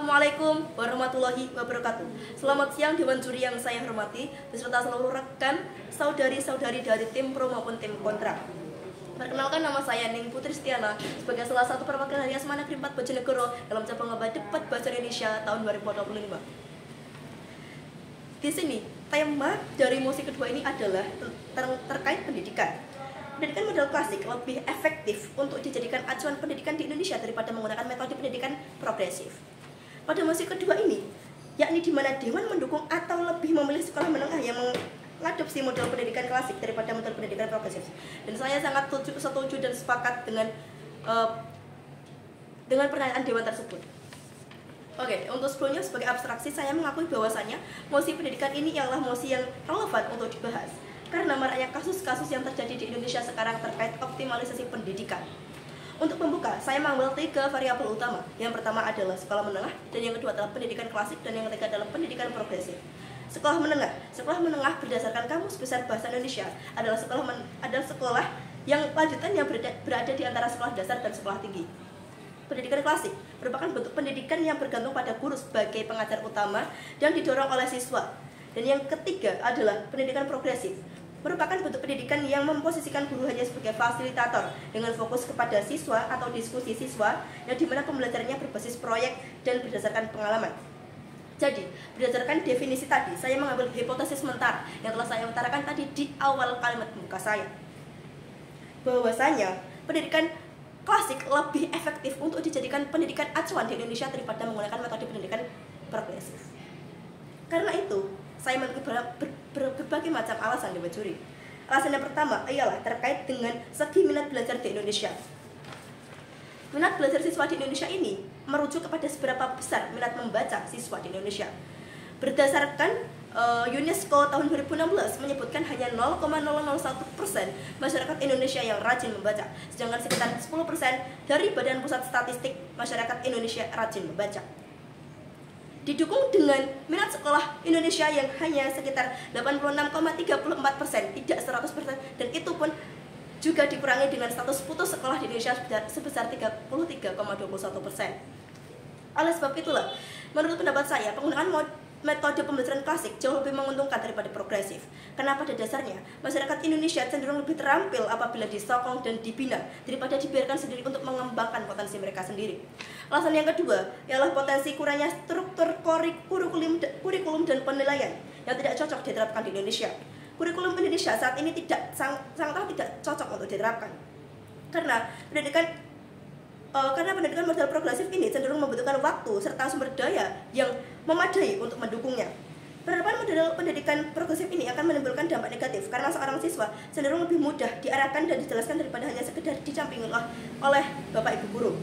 Assalamualaikum warahmatullahi wabarakatuh. Selamat siang Dewan Juri yang saya hormati, beserta seluruh rekan, saudari-saudari dari tim pro maupun tim kontra. Perkenalkan, nama saya Ning Putri Setiana sebagai salah satu perwakilan dari Asma Negeri 4 Bojonegoro dalam cabang lomba debat bahasa Indonesia tahun 2025. Di sini, tema dari mosi kedua ini adalah terkait pendidikan. Pendidikan model klasik lebih efektif untuk dijadikan acuan pendidikan di Indonesia daripada menggunakan metode pendidikan progresif. Pada mosi kedua ini, yakni di mana Dewan mendukung atau lebih memilih sekolah menengah yang mengadopsi model pendidikan klasik daripada model pendidikan progresif. Dan saya sangat setuju dan sepakat dengan pernyataan Dewan tersebut. Oke, untuk sebelumnya sebagai abstraksi, saya mengakui bahwasannya mosi pendidikan ini ialah mosi yang relevan untuk dibahas karena maraknya kasus-kasus yang terjadi di Indonesia sekarang terkait optimalisasi pendidikan. Untuk pembuka, saya mengambil 3 variabel utama. Yang pertama adalah sekolah menengah, dan yang kedua adalah pendidikan klasik, dan yang ketiga adalah pendidikan progresif. Sekolah menengah berdasarkan Kamus Besar Bahasa Indonesia adalah sekolah yang lanjutannya berada di antara sekolah dasar dan sekolah tinggi. Pendidikan klasik merupakan bentuk pendidikan yang bergantung pada guru sebagai pengajar utama dan didorong oleh siswa. Dan yang ketiga adalah pendidikan progresif, merupakan bentuk pendidikan yang memposisikan guru hanya sebagai fasilitator dengan fokus kepada siswa atau diskusi siswa yang dimana pembelajarannya berbasis proyek dan berdasarkan pengalaman. Jadi, berdasarkan definisi tadi, saya mengambil hipotesis mentara yang telah saya utarakan tadi di awal kalimat pembuka saya, bahwasanya pendidikan klasik lebih efektif untuk dijadikan pendidikan acuan di Indonesia daripada menggunakan metode pendidikan progresif. Karena itu, saya memiliki berbagai macam alasan Dewan Juri. Alasan yang pertama ialah terkait dengan segi minat belajar di Indonesia. Minat belajar siswa di Indonesia ini merujuk kepada seberapa besar minat membaca siswa di Indonesia. Berdasarkan UNESCO tahun 2016 menyebutkan hanya 0,001% masyarakat Indonesia yang rajin membaca, sedangkan sekitar 10% dari Badan Pusat Statistik masyarakat Indonesia rajin membaca. Didukung dengan minat sekolah Indonesia yang hanya sekitar 86,34%, tidak 100%, dan itu pun juga dikurangi dengan status putus sekolah di Indonesia sebesar 33,21%. Oleh sebab itulah, menurut pendapat saya, penggunaan metode pembelajaran klasik jauh lebih menguntungkan daripada progresif. Karena pada dasarnya, masyarakat Indonesia cenderung lebih terampil apabila disokong dan dibina daripada dibiarkan sendiri untuk mengembangkan potensi mereka sendiri. Alasan yang kedua ialah potensi kurangnya struktur kurikulum dan penilaian yang tidak cocok diterapkan di Indonesia. Kurikulum Indonesia saat ini sangatlah tidak cocok untuk diterapkan. Karena pendidikan model progresif ini cenderung membutuhkan waktu serta sumber daya yang memadai untuk mendukungnya. Penerapan model pendidikan progresif ini akan menimbulkan dampak negatif karena seorang siswa cenderung lebih mudah diarahkan dan dijelaskan daripada hanya sekedar didampingi oleh Bapak Ibu guru.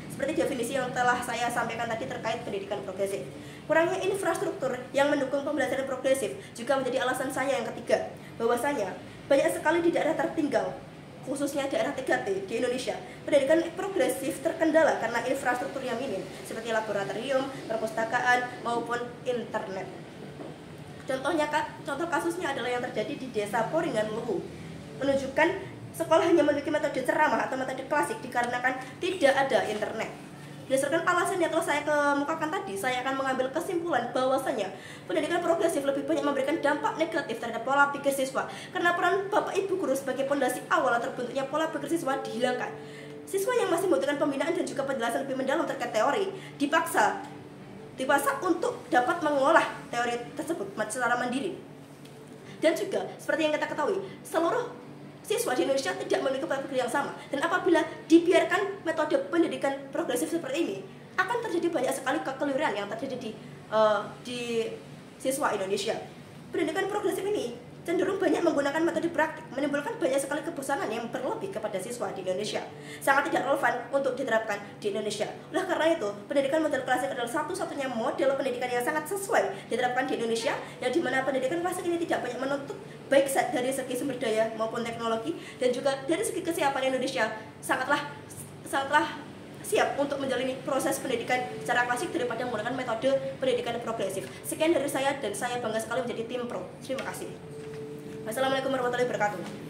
Seperti definisi yang telah saya sampaikan tadi terkait pendidikan progresif. Kurangnya infrastruktur yang mendukung pembelajaran progresif juga menjadi alasan saya yang ketiga, bahwasanya banyak sekali di daerah tertinggal, khususnya daerah 3T di Indonesia, pendidikan progresif terkendala karena infrastruktur yang minim, seperti laboratorium, perpustakaan, maupun internet. Contoh kasusnya adalah yang terjadi di Desa Poringan Luwu, menunjukkan sekolah hanya memiliki metode ceramah atau metode klasik dikarenakan tidak ada internet. Berdasarkan alasan yang telah saya kemukakan tadi, saya akan mengambil kesimpulan bahwasanya pendidikan progresif lebih banyak memberikan dampak negatif terhadap pola pikir siswa karena peran Bapak Ibu guru sebagai pondasi awal terbentuknya pola pikir siswa dihilangkan. Siswa yang masih membutuhkan pembinaan dan juga penjelasan lebih mendalam terkait teori dipaksa untuk dapat mengolah teori tersebut secara mandiri. Dan juga seperti yang kita ketahui, seluruh siswa di Indonesia tidak memiliki pola pikir yang sama, dan apabila dibiarkan metode pendidikan progresif seperti ini, akan terjadi banyak sekali kekeliruan yang terjadi di siswa Indonesia. Pendidikan progresif ini cenderung banyak menggunakan metode praktik, menimbulkan banyak sekali kebosanan yang berlebih kepada siswa di Indonesia. Sangat tidak relevan untuk diterapkan di Indonesia. Oleh karena itu, pendidikan model klasik adalah satu-satunya model pendidikan yang sangat sesuai diterapkan di Indonesia, yang dimana pendidikan klasik ini tidak banyak menuntut baik dari segi sumber daya maupun teknologi, dan juga dari segi kesiapan Indonesia sangatlah siap untuk menjalani proses pendidikan secara klasik daripada menggunakan metode pendidikan progresif. Sekian dari saya, dan saya bangga sekali menjadi tim pro. Terima kasih. Wassalamualaikum warahmatullahi wabarakatuh.